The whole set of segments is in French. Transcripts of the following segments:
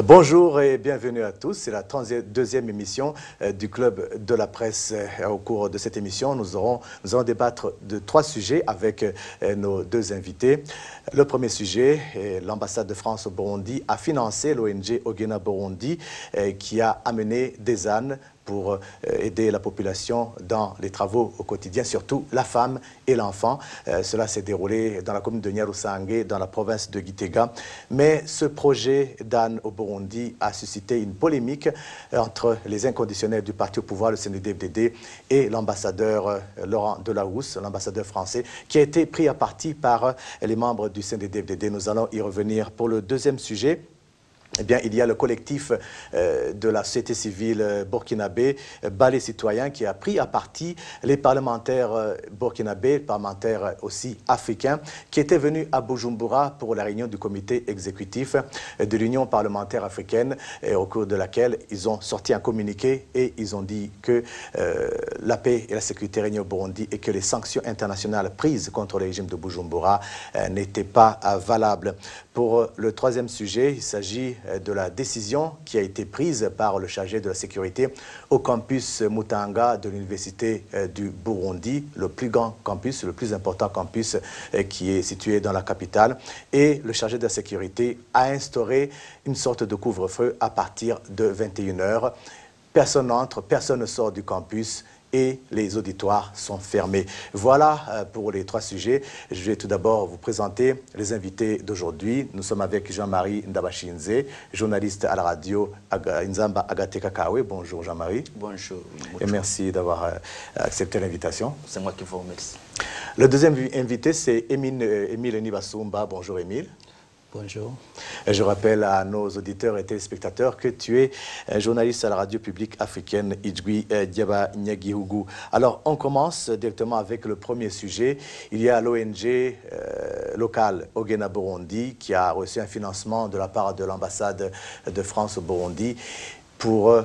Bonjour et bienvenue à tous. C'est la 32e émission du Club de la Presse. Au cours de cette émission, nous allons débattre de 3 sujets avec nos 2 invités. Le premier sujet, l'ambassade de France au Burundi a financé l'ONG Ogena Burundi qui a amené des ânes pour aider la population dans les travaux au quotidien, surtout la femme et l'enfant. Cela s'est déroulé dans la commune de Nyarusange, dans la province de Gitega. Mais ce projet d'âne au Burundi a suscité une polémique entre les inconditionnels du parti au pouvoir, le CNDD-FDD, et l'ambassadeur Laurent Delahousse, l'ambassadeur français, qui a été pris à partie par les membres du CNDD-FDD. Nous allons y revenir. Pour le deuxième sujet, eh bien, il y a le collectif de la société civile burkinabé, Balai Citoyen, qui a pris à partie les parlementaires burkinabés, parlementaires aussi africains, qui étaient venus à Bujumbura pour la réunion du comité exécutif de l'Union parlementaire africaine, au cours de laquelle ils ont sorti un communiqué et ils ont dit que la paix et la sécurité régnaient au Burundi et que les sanctions internationales prises contre le régime de Bujumbura n'étaient pas valables. Pour le troisième sujet, il s'agit de la décision qui a été prise par le chargé de la sécurité au campus Mutanga de l'Université du Burundi, le plus grand campus, le plus important campus qui est situé dans la capitale. Et le chargé de la sécurité a instauré une sorte de couvre-feu à partir de 21 h. Personne n'entre, personne ne sort du campus et les auditoires sont fermés. Voilà pour les 3 sujets. Je vais tout d'abord vous présenter les invités d'aujourd'hui. Nous sommes avec Jean-Marie Ndabashinze, journaliste à la radio Nzamba Agateka Kawe. Bonjour Jean-Marie. Bonjour. Et merci d'avoir accepté l'invitation. C'est moi qui vous remercie. Le deuxième invité, c'est Émile Nibasumba. Bonjour Émile. Bonjour. Je rappelle à nos auditeurs et téléspectateurs que tu es journaliste à la radio publique africaine Idjwi Diaba Nyagihugu. Alors, on commence directement avec le premier sujet. Il y a l'ONG locale Ogena Burundi qui a reçu un financement de la part de l'ambassade de France au Burundi pour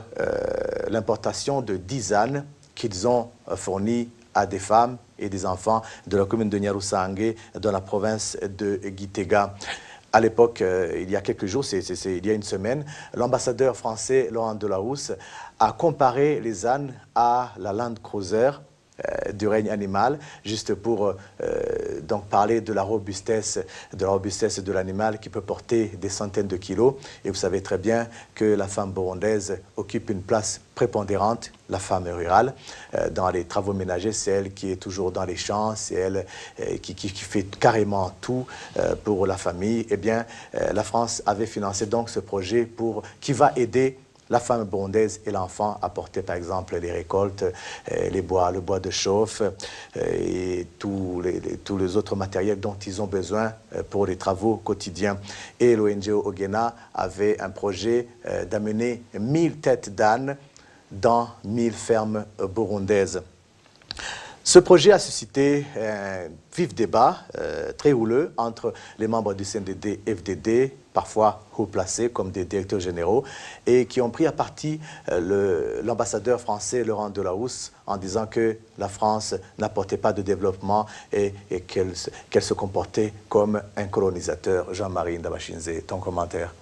l'importation de 10 ânes qu'ils ont fournis à des femmes et des enfants de la commune de Nyarusange dans la province de Gitega. À l'époque, il y a quelques jours, il y a une semaine, l'ambassadeur français Laurent Delahousse a comparé les ânes à la Land Cruiser du règne animal, juste pour donc parler de la robustesse de l'animal qui peut porter des centaines de kilos. Et vous savez très bien que la femme burundaise occupe une place prépondérante, la femme rurale, dans les travaux ménagers. C'est elle qui est toujours dans les champs, c'est elle qui fait carrément tout pour la famille. Eh bien, la France avait financé donc ce projet qui va aider la femme burundaise et l'enfant à porter par exemple les récoltes, le bois de chauffe et tous les autres matériels dont ils ont besoin pour les travaux quotidiens. Et l'ONG Ogena avait un projet d'amener 1000 têtes d'âne dans 1000 fermes burundaises. Ce projet a suscité un vif débat très houleux entre les membres du CNDD-FDD, parfois haut placés comme des directeurs généraux, et qui ont pris à partie l'ambassadeur français Laurent Delahousse en disant que la France n'apportait pas de développement et qu'elle se comportait comme un colonisateur. Jean-Marie Ndabashinze, ton commentaire?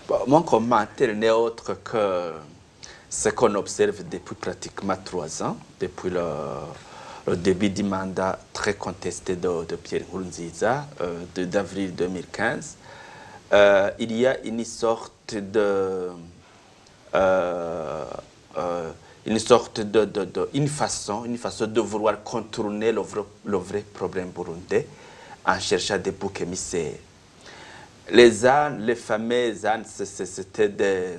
Bon, mon commentaire n'est autre que ce qu'on observe depuis pratiquement 3 ans, depuis le début du mandat très contesté de Pierre Nkurunziza d'avril 2015. Il y a une sorte de façon de vouloir contourner le vrai problème burundais en cherchant des boucs émissaires. Les ânes, les fameux ânes, c'était des...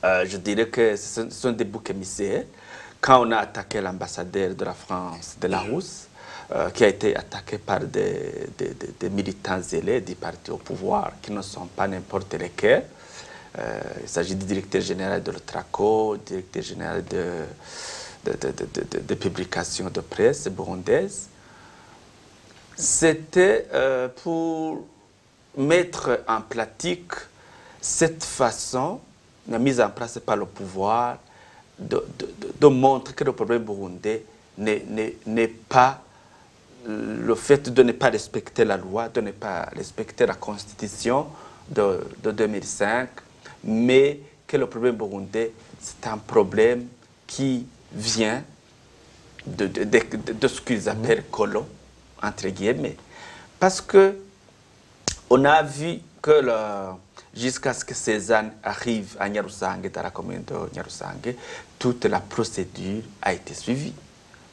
je dirais que ce sont des boucs émissaires. Quand on a attaqué l'ambassadeur de la France, Delahousse, qui a été attaqué par des militants zélés du parti au pouvoir, qui ne sont pas n'importe lesquels. Il s'agit du directeur général de l'Otraco, directeur général de publications de presse burundaise. C'était pour mettre en pratique cette façon mise en place par le pouvoir de montrer que le problème burundais n'est pas le fait de ne pas respecter la loi, de ne pas respecter la constitution, de 2005, mais que le problème burundais, c'est un problème qui vient de ce qu'ils appellent colons, entre guillemets. Parce que on a vu que jusqu'à ce que Cézanne arrive à Nyarusange, dans la commune de Nyarusange, toute la procédure a été suivie.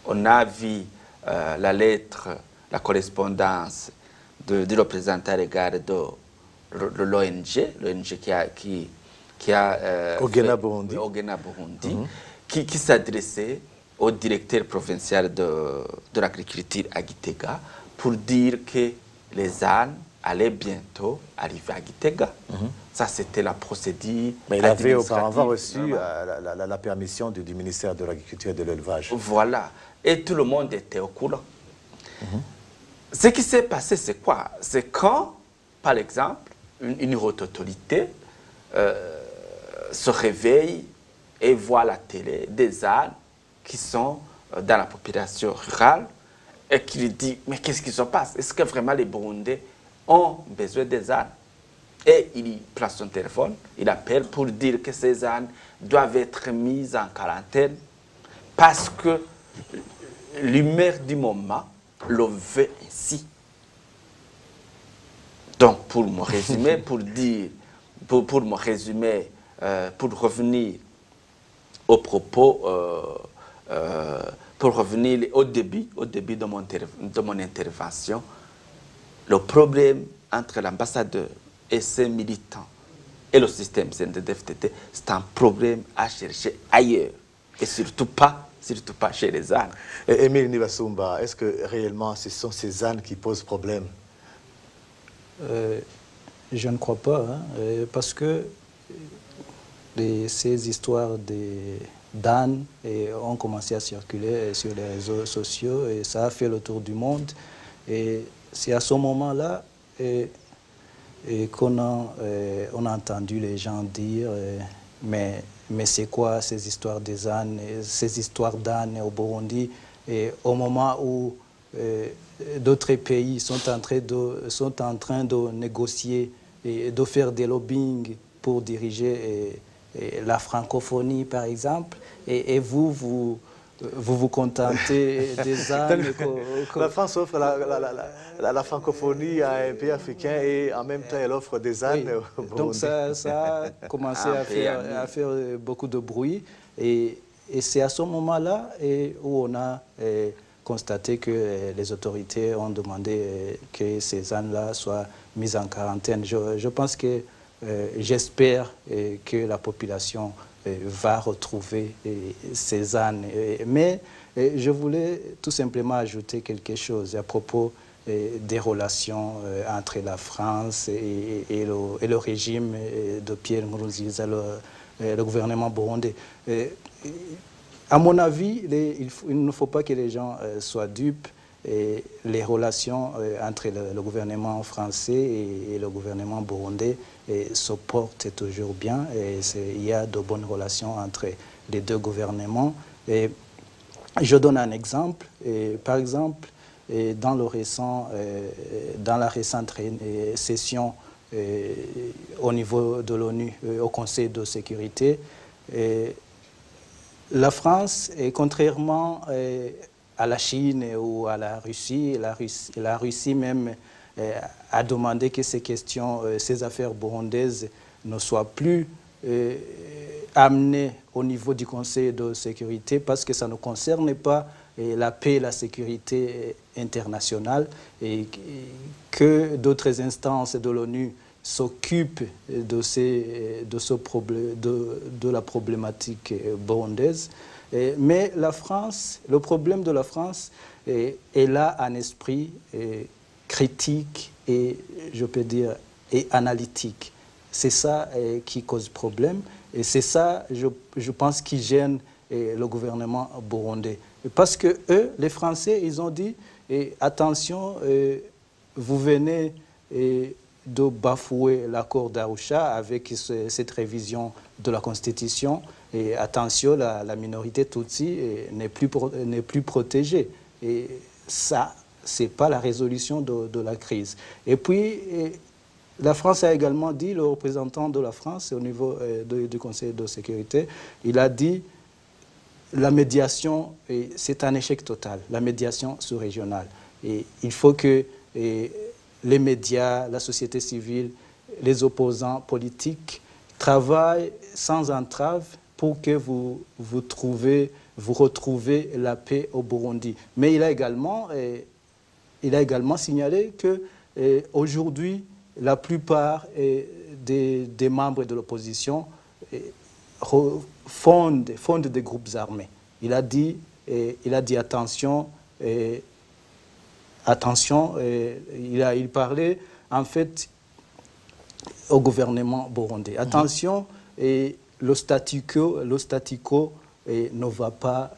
On a vu la lettre, la correspondance du représentant à l'égard de l'ONG qui a Ogena Burundi, qui s'adressait au directeur provincial de l'agriculture à Gitega pour dire que les ânes allaient bientôt arriver à Gitega. Ça, c'était la procédure. Mais il avait auparavant reçu la permission du ministère de l'Agriculture et de l'Élevage. Voilà. Et tout le monde était au courant. Ce qui s'est passé, c'est quoi? C'est quand, par exemple, une haute autorité se réveille et voit à la télé des ânes qui sont dans la population rurale et qui lui dit, mais qu'est-ce qui se passe? Est-ce que vraiment les Burundais ont besoin des ânes? Et il prend son téléphone, il appelle pour dire que ces ânes doivent être mis en quarantaine parce que l'humeur du moment le veut ainsi. Donc, pour me résumer, pour revenir au propos, pour revenir au début de mon intervention, le problème entre l'ambassadeur et ses militants et le système CNDD-FDD, c'est un problème à chercher ailleurs et surtout pas chez les ânes. Émile Nibasumba, est-ce que réellement ce sont ces ânes qui posent problème? Je ne crois pas, hein, parce que ces histoires d'ânes ont commencé à circuler sur les réseaux sociaux et ça a fait le tour du monde. Et c'est à ce moment-là qu'on a entendu les gens dire mais c'est quoi ces histoires des ânes, ces histoires d'ânes au Burundi, et au moment où d'autres pays sont en train de négocier et de faire des lobbying pour diriger la francophonie, par exemple, et vous contentez des ânes. La France offre la francophonie à un pays africain et en même temps elle offre des ânes. Oui. Donc ça a commencé à faire beaucoup de bruit et c'est à ce moment-là où on a constaté que les autorités ont demandé que ces ânes-là soient mis en quarantaine. Je pense que j'espère que la population va retrouver ces ânes. Mais je voulais tout simplement ajouter quelque chose à propos des relations entre la France et le régime de Pierre Nkurunziza, le gouvernement burundais. À mon avis, il ne faut pas que les gens soient dupes. Et les relations entre le gouvernement français et le gouvernement burundais se portent toujours bien. Il y a de bonnes relations entre les deux gouvernements. Et je donne un exemple. Par exemple, dans la récente session au niveau de l'ONU, au Conseil de sécurité, la France, contrairement à la Chine ou à la Russie même a demandé que ces questions, ces affaires burundaises ne soient plus amenées au niveau du Conseil de sécurité parce que ça ne concerne pas la paix et la sécurité internationale et que d'autres instances de l'ONU s'occupent de la problématique burundaise. Mais la France, le problème de la France est là un esprit critique et, je peux dire, et analytique. C'est ça qui cause problème et c'est ça, je pense, qui gêne le gouvernement burundais. Parce que eux, les Français, ils ont dit attention, vous venez de bafouer l'accord d'Arusha avec cette révision de la Constitution. Et attention, la minorité Tutsi n'est plus protégée. Et ça, ce n'est pas la résolution de la crise. Et puis, la France a également dit, le représentant de la France au niveau du Conseil de sécurité, il a dit la médiation, c'est un échec total, la médiation sous-régionale. Et il faut que les médias, la société civile, les opposants politiques travaillent sans entrave pour que vous retrouvez la paix au Burundi. Mais il a également signalé que aujourd'hui, la plupart des membres de l'opposition fondent des groupes armés. Il a dit attention, il parlait en fait au gouvernement burundais. Attention, le statu quo ne va pas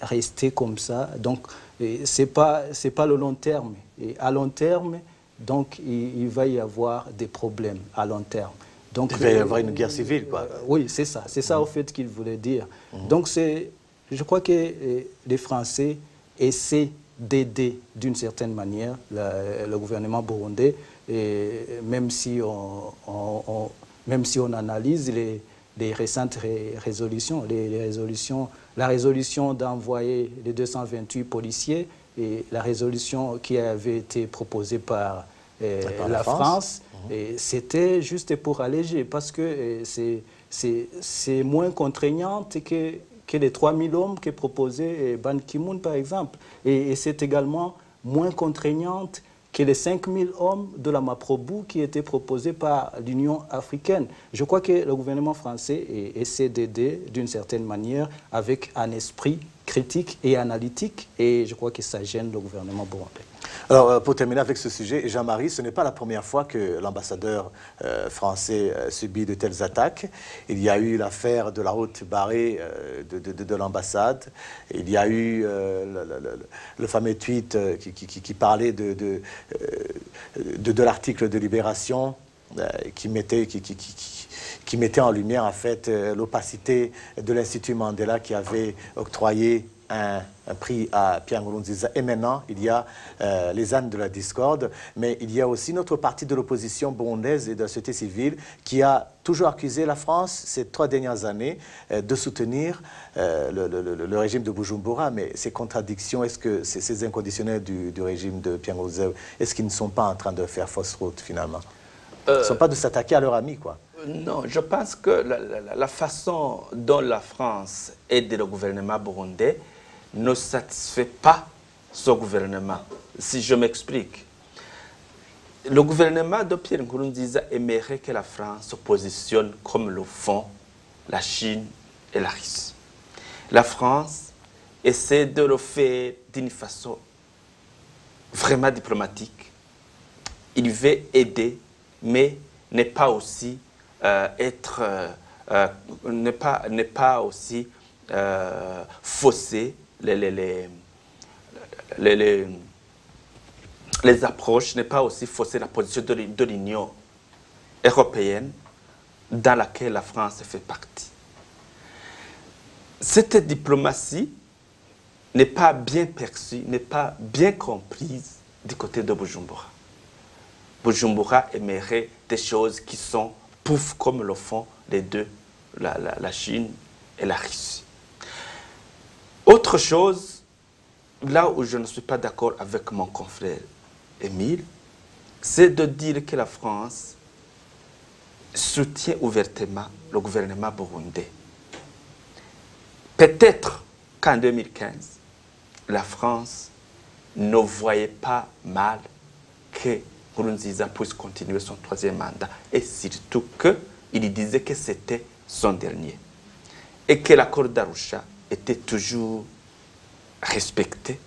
rester comme ça. Donc, ce n'est pas le long terme. Et à long terme, donc, il va y avoir des problèmes à long terme. Donc, il va y avoir une guerre civile, quoi. Oui, c'est ça. C'est ça, au fait, qu'il voulait dire. Donc, je crois que les Français essaient d'aider, d'une certaine manière, le gouvernement burundais, et même si on analyse les récentes résolutions, la résolution d'envoyer les 228 policiers et la résolution qui avait été proposée par la France, c'était juste pour alléger, parce que c'est moins contraignant que les 3000 hommes que proposait Ban Ki-moon, par exemple. Et c'est également moins contraignante que les 5000 hommes de la Maprobu qui étaient proposés par l'Union africaine. Je crois que le gouvernement français essaie d'aider d'une certaine manière avec un esprit critique et analytique, et je crois que ça gêne le gouvernement burundais. Alors, pour terminer avec ce sujet, Jean-Marie, ce n'est pas la première fois que l'ambassadeur français subit de telles attaques. Il y a eu l'affaire de la haute barrée de l'ambassade. Il y a eu le fameux tweet qui parlait de l'article de Libération qui mettait en lumière en fait l'opacité de l'Institut Mandela qui avait octroyé un prix à Pierre Nkurunziza. Et maintenant, il y a les ânes de la discorde, mais il y a aussi notre parti de l'opposition burundaise et de la société civile qui a toujours accusé la France ces 3 dernières années de soutenir le régime de Bujumbura. Mais ces contradictions, est-ce que ces inconditionnels du régime de Pierre Nkurunziza, est-ce qu'ils ne sont pas en train de faire fausse route finalement? Ils ne sont pas de s'attaquer à leurs amis, quoi. Non, je pense que la façon dont la France aide le gouvernement burundais ne satisfait pas ce gouvernement. Si je m'explique, le gouvernement de Pierre Nkurunziza aimerait que la France se positionne comme le font la Chine et la Russie. La France essaie de le faire d'une façon vraiment diplomatique. Il veut aider, mais n'est pas aussi n'est pas aussi fausser les approches, n'est pas aussi fausser la position de l'Union européenne dans laquelle la France fait partie. Cette diplomatie n'est pas bien perçue, n'est pas bien comprise du côté de Bujumbura. Bujumbura aimerait des choses qui sont pouf comme le font les deux, la Chine et la Russie. Autre chose, là où je ne suis pas d'accord avec mon confrère Émile, c'est de dire que la France soutient ouvertement le gouvernement burundais. Peut-être qu'en 2015, la France ne voyait pas mal que Nkurunziza puisse continuer son 3e mandat, et surtout qu'il disait que c'était son dernier, et que l'accord d'Arusha était toujours respecté,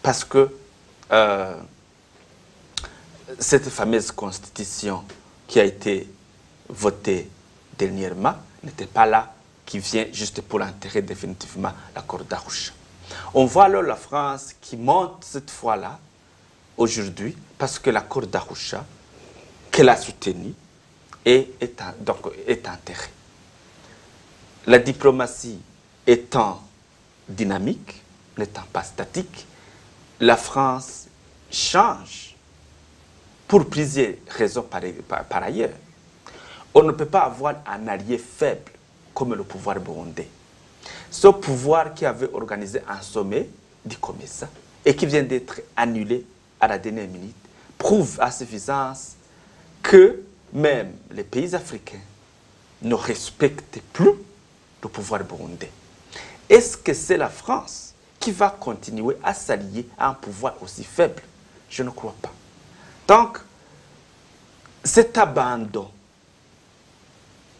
parce que cette fameuse constitution qui a été votée dernièrement n'était pas là, qui vient juste pour enterrer définitivement l'accord d'Arusha. On voit alors la France qui monte cette fois-là, aujourd'hui, parce que l'accord d'Arusha, qu'elle a soutenu, est enterré. La diplomatie étant dynamique, n'étant pas statique, la France change pour plusieurs raisons par ailleurs. On ne peut pas avoir un allié faible comme le pouvoir burundais. Ce pouvoir qui avait organisé un sommet du COMESA et qui vient d'être annulé à la dernière minute prouve à suffisance que même les pays africains ne respectent plus le pouvoir burundais. Est-ce que c'est la France qui va continuer à s'allier à un pouvoir aussi faible? Je ne crois pas. Donc, cet abandon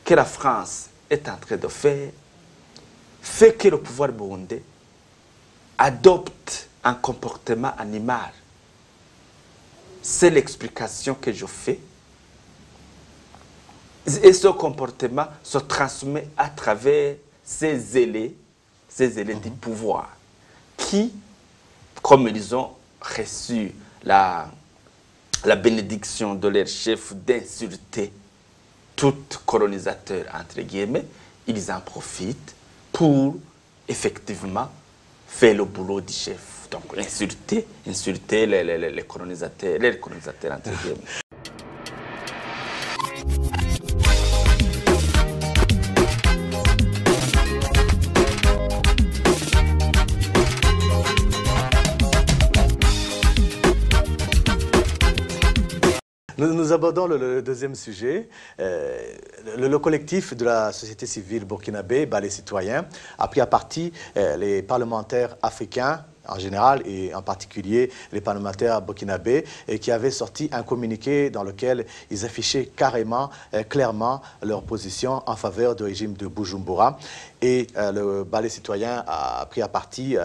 que la France est en train de faire fait que le pouvoir burundais adopte un comportement animal. C'est l'explication que je fais. Et ce comportement se transmet à travers ces zélés du pouvoir qui, comme ils ont reçu la bénédiction de leur chef d'insulter tout colonisateur, entre guillemets, ils en profitent pour effectivement faire le boulot du chef. Donc insulter les colonisateurs, entre guillemets. Nous abordons le deuxième sujet. Le collectif de la société civile burkinabé, Balai Citoyen, a pris à partie les parlementaires africains en général et en particulier les parlementaires burkinabés et qui avaient sorti un communiqué dans lequel ils affichaient carrément, clairement leur position en faveur du régime de Bujumbura. Et le Balai Citoyen a pris à partie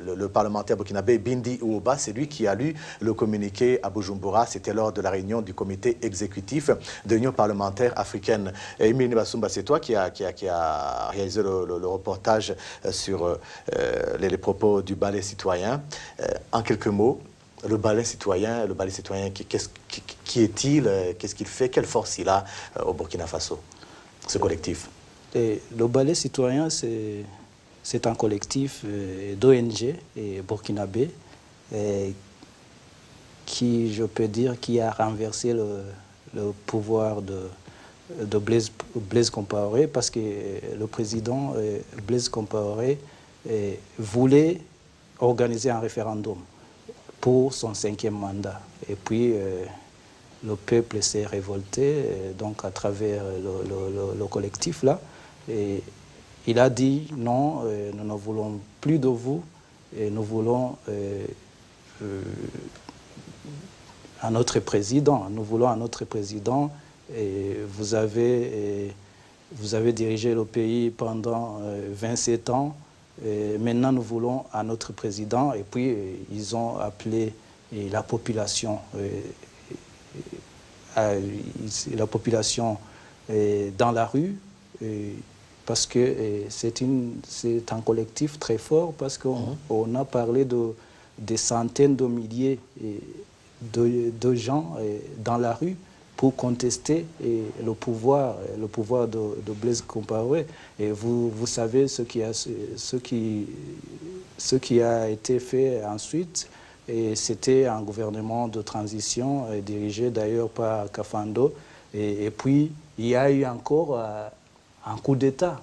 le parlementaire burkinabé Bindi Ouba, c'est lui qui a lu le communiqué à Bujumbura. C'était lors de la réunion du comité exécutif de l'Union parlementaire africaine. Emile Basumba, c'est toi qui a réalisé le reportage sur les propos du Balai Citoyen. En quelques mots, le Balai Citoyen, qui est-il, qu'est-ce qu'il fait, quelle force il a au Burkina Faso, ce collectif? Et le Balai Citoyen, c'est un collectif d'ONG burkinabé qui, je peux dire, qui a renversé le pouvoir de Blaise Compaoré parce que le président Blaise Compaoré voulait organiser un référendum pour son 5e mandat. Et puis, le peuple s'est révolté, donc à travers le collectif là. Et il a dit non, nous ne voulons plus de vous, et nous voulons un autre président. Nous voulons un autre président. Et vous avez dirigé le pays pendant 27 ans. Et maintenant, nous voulons un autre président. Et puis, ils ont appelé la population dans la rue. Parce que c'est un collectif très fort, parce qu'on a parlé de des centaines de milliers de gens dans la rue pour contester le pouvoir de Blaise Compaoré. Et vous savez ce qui a été fait ensuite. Et c'était un gouvernement de transition dirigé d'ailleurs par Kafando. Et puis, il y a eu encore un coup d'État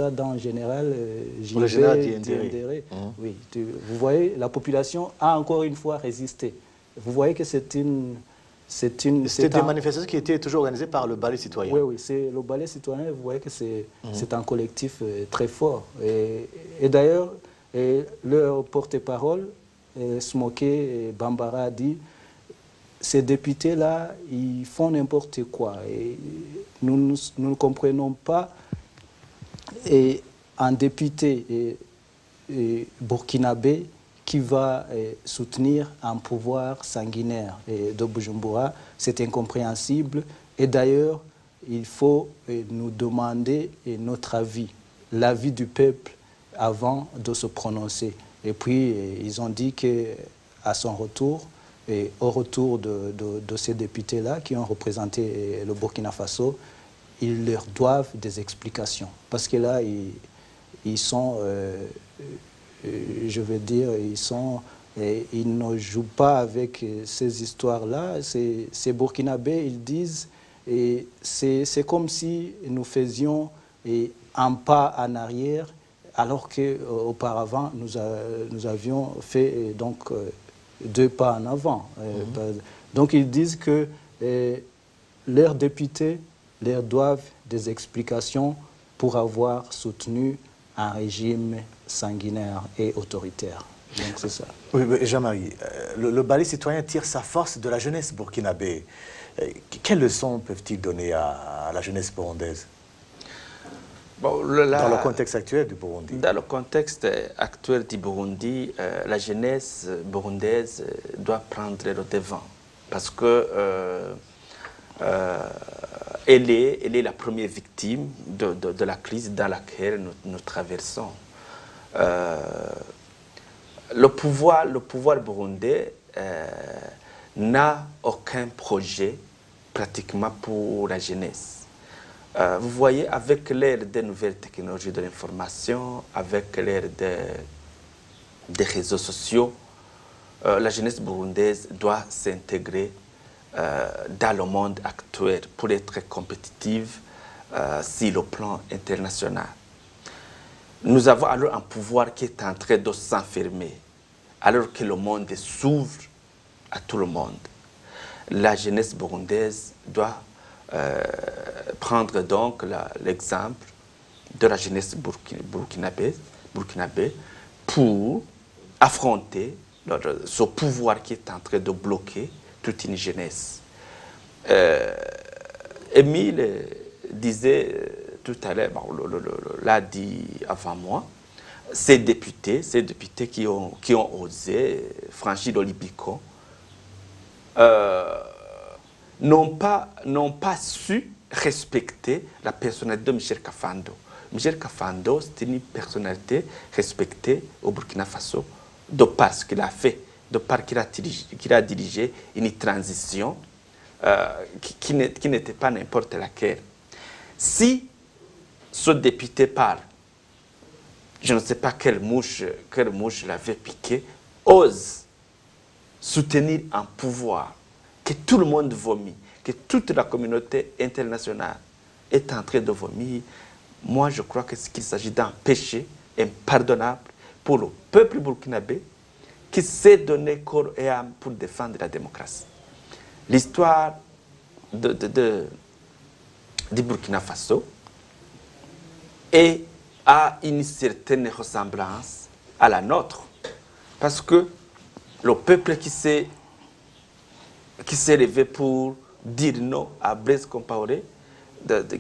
dans le général Diendéré. Oui, vous voyez, la population a encore une fois résisté. Vous voyez que c'était des manifestations qui étaient toujours organisées par le Balai Citoyen. Oui, c'est le Balai Citoyen. Vous voyez que c'est un collectif très fort. Et d'ailleurs, leur porte-parole, Smoké Bambara, a dit: ces députés-là, ils font n'importe quoi. Et nous ne comprenons pas un député burkinabé qui va soutenir un pouvoir sanguinaire de Bujumbura. C'est incompréhensible. Et d'ailleurs, il faut nous demander notre avis, l'avis du peuple, avant de se prononcer. Et puis, ils ont dit qu'à son retour, et au retour de ces députés-là qui ont représenté le Burkina Faso, ils leur doivent des explications. Parce que là, ils sont, je veux dire, ils sont ils ne jouent pas avec ces histoires-là. Ces Burkinabés, ils disent, c'est comme si nous faisions un pas en arrière, alors qu'auparavant, nous avions fait donc 2 pas en avant. Donc ils disent que leurs députés leur doivent des explications pour avoir soutenu un régime sanguinaire et autoritaire. Donc c'est ça. Oui, Jean-Marie, le ballet citoyen tire sa force de la jeunesse burkinabé. Quelles leçons peuvent-ils donner à la jeunesse burundaise dans le contexte actuel du Burundi? Dans le contexte actuel du Burundi, la jeunesse burundaise doit prendre le devant parce que elle est la première victime de la crise dans laquelle nous traversons. Le pouvoir burundais n'a aucun projet pratiquement pour la jeunesse. Vous voyez, avec l'ère des nouvelles technologies de l'information, avec l'ère des réseaux sociaux, la jeunesse burundaise doit s'intégrer dans le monde actuel pour être compétitive sur le plan international. Nous avons alors un pouvoir qui est en train de s'enfermer, alors que le monde s'ouvre à tout le monde. La jeunesse burundaise doit prendre donc l'exemple de la jeunesse burkinabé pour affronter ce pouvoir qui est en train de bloquer toute une jeunesse. Émile disait tout à l'heure, l'a dit avant moi, ces députés qui ont osé franchir le Rubicon n'ont pas su respecter la personnalité de Michel Kafando. Michel Kafando, c'est une personnalité respectée au Burkina Faso de par ce qu'il a fait, de par qu'il a dirigé une transition qui n'était pas n'importe laquelle. Si ce député parle, je ne sais pas quelle mouche l'avait piqué, ose soutenir un pouvoir que tout le monde vomit, que toute la communauté internationale est en train de vomir, moi je crois qu'il s'agit d'un péché impardonnable pour le peuple burkinabé qui s'est donné corps et âme pour défendre la démocratie. L'histoire du Burkina Faso a une certaine ressemblance à la nôtre, parce que le peuple qui s'est levé pour dire non à Blaise Compaoré,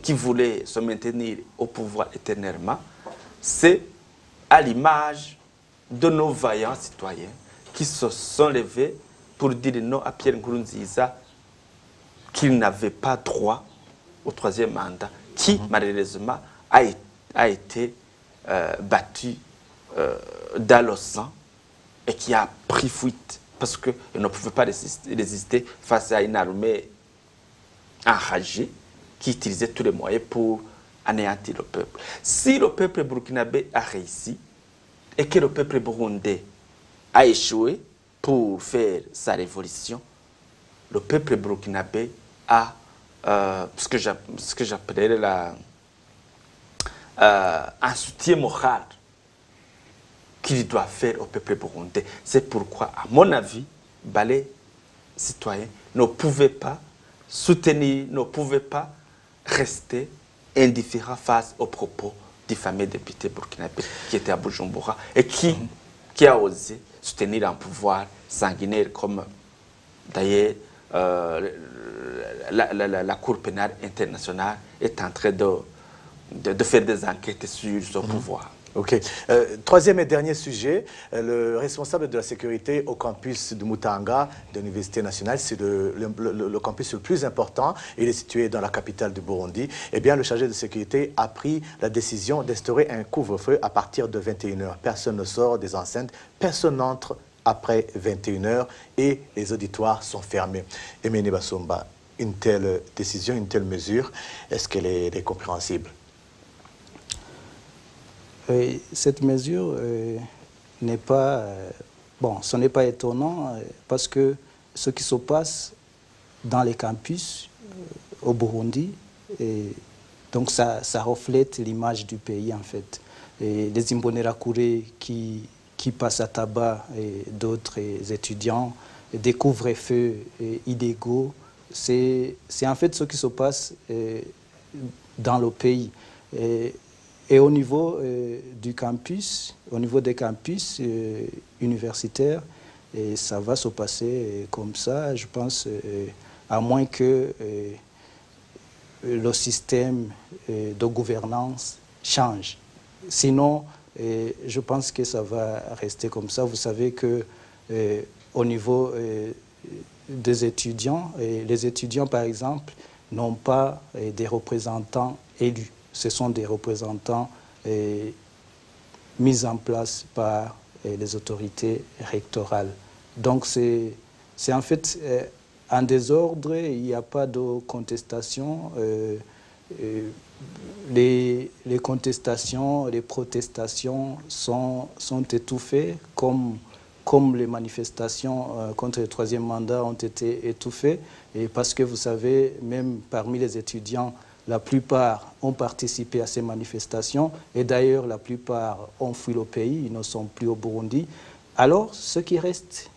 qui voulait se maintenir au pouvoir éternellement, c'est à l'image de nos vaillants citoyens qui se sont levés pour dire non à Pierre Nkurunziza, qu'il n'avait pas droit au 3e mandat, qui malheureusement a été battu dans le sang et qui a pris fuite parce qu'il ne pouvait pas résister face à une armée enragée qui utilisait tous les moyens pour anéantir le peuple. Si le peuple burkinabé a réussi et que le peuple burundais a échoué pour faire sa révolution, le peuple burkinabé a ce que j'appellerais un soutien moral qu'il doit faire au peuple burundais. C'est pourquoi, à mon avis, Ballet citoyen ne pouvait pas soutenir, ne pouvait pas rester indifférent face aux propos du fameux député burkinabé qui était à Bujumbura et qui a osé soutenir un pouvoir sanguinaire comme d'ailleurs la Cour pénale internationale est en train de faire des enquêtes sur ce pouvoir. Ok. Troisième et dernier sujet, le responsable de la sécurité au campus de Mutanga de l'Université nationale, c'est le campus le plus important, il est situé dans la capitale du Burundi. Eh bien, le chargé de sécurité a pris la décision d'instaurer un couvre-feu à partir de 21h. Personne ne sort des enceintes, personne n'entre après 21h et les auditoires sont fermés. Emene Basomba, une telle décision, une telle mesure, est-ce qu'elle est compréhensible? Cette mesure n'est pas bon, ce n'est pas étonnant parce que ce qui se passe dans les campus au Burundi, et donc ça reflète l'image du pays en fait. Et les Imbonerakure qui passent à tabac et d'autres étudiants, des couvre-feux illégaux, c'est en fait ce qui se passe dans le pays. Et au niveau du campus, au niveau des campus universitaires, ça va se passer comme ça, je pense, à moins que le système de gouvernance change. Sinon, je pense que ça va rester comme ça. Vous savez que au niveau des étudiants, les étudiants, par exemple, n'ont pas des représentants élus. Ce sont des représentants mis en place par les autorités rectorales. Donc c'est en fait un désordre, il n'y a pas de contestation. Les contestations, les protestations sont étouffées comme les manifestations contre le troisième mandat ont été étouffées. Et parce que vous savez, même parmi les étudiants, la plupart ont participé à ces manifestations et d'ailleurs la plupart ont fui le pays, ils ne sont plus au Burundi. Alors, ceux qui restent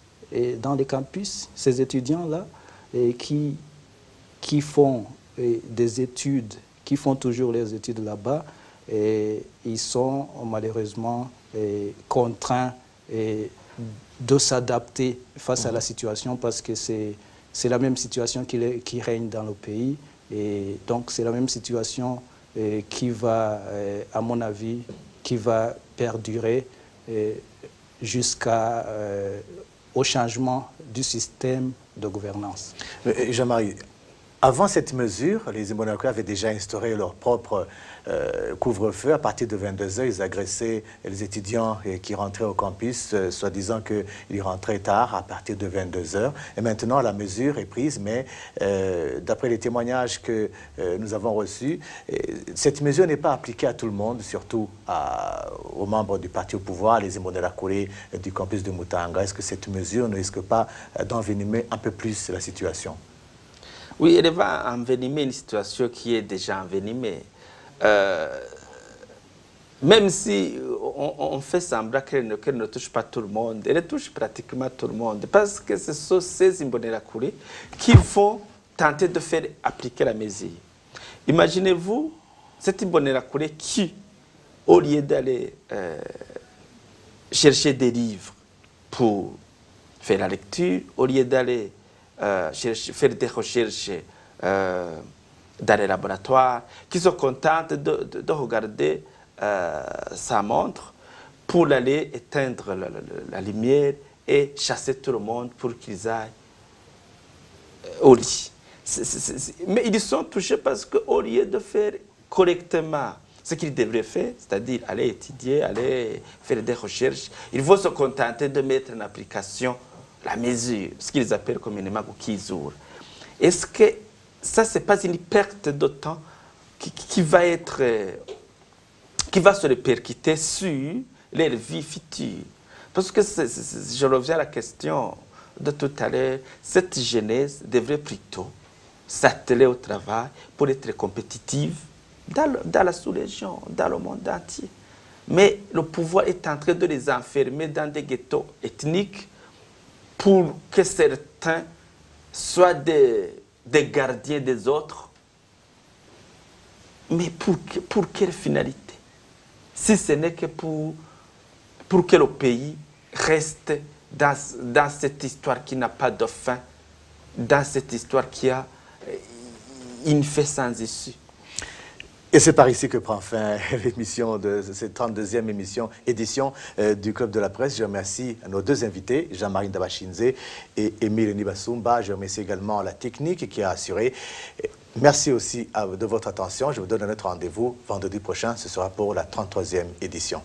dans les campus, ces étudiants-là, qui font des études, qui font toujours les études là-bas, ils sont malheureusement contraints de s'adapter face à la situation parce que c'est la même situation qui règne dans le pays. Et donc, c'est la même situation qui va, à mon avis, qui va perdurer jusqu'au changement du système de gouvernance. Jean-Marie, avant cette mesure, les Imbonerakure avaient déjà instauré leur propre couvre-feu. À partir de 22h, ils agressaient les étudiants qui rentraient au campus, soi-disant qu'ils rentraient tard à partir de 22h. Et maintenant, la mesure est prise, mais d'après les témoignages que nous avons reçus, cette mesure n'est pas appliquée à tout le monde, surtout aux membres du parti au pouvoir, les Imbonerakure du campus de Mutanga. Est-ce que cette mesure ne risque pas d'envenimer un peu plus la situation? Oui, elle va envenimer une situation qui est déjà envenimée. Même si on fait semblant qu'elle ne touche pas tout le monde, elle touche pratiquement tout le monde. Parce que ce sont ces Imbonerakure qui vont tenter de faire appliquer la mesure. Imaginez-vous cet Imbonerakure qui, au lieu d'aller chercher des livres pour faire la lecture, au lieu d'aller faire des recherches dans les laboratoires, qui se contentent de regarder sa montre pour aller éteindre la lumière et chasser tout le monde pour qu'ils aillent au lit. Mais ils sont touchés parce qu'au lieu de faire correctement ce qu'ils devraient faire, c'est-à-dire aller étudier, aller faire des recherches, ils vont se contenter de mettre en application la mesure, ce qu'ils appellent communément Kizur. Est-ce que ça, ce n'est pas une perte de temps qui va se répercuter sur leur vie future? Parce que je reviens à la question de tout à l'heure, cette jeunesse devrait plutôt s'atteler au travail pour être compétitive dans la sous-région, dans le monde entier. Mais le pouvoir est en train de les enfermer dans des ghettos ethniques pour que certains soient des gardiens des autres. Mais pour quelle finalité? Si ce n'est que pour que le pays reste dans cette histoire qui n'a pas de fin, dans cette histoire qui a une fin sans issue. Et c'est par ici que prend fin l'émission de cette 32e édition du Club de la Presse. Je remercie nos deux invités, Jean-Marie Ndabashinze et Émile Nibasumba. Je remercie également la technique qui a assuré. Merci aussi de votre attention. Je vous donne un autre rendez-vous vendredi prochain. Ce sera pour la 33e édition.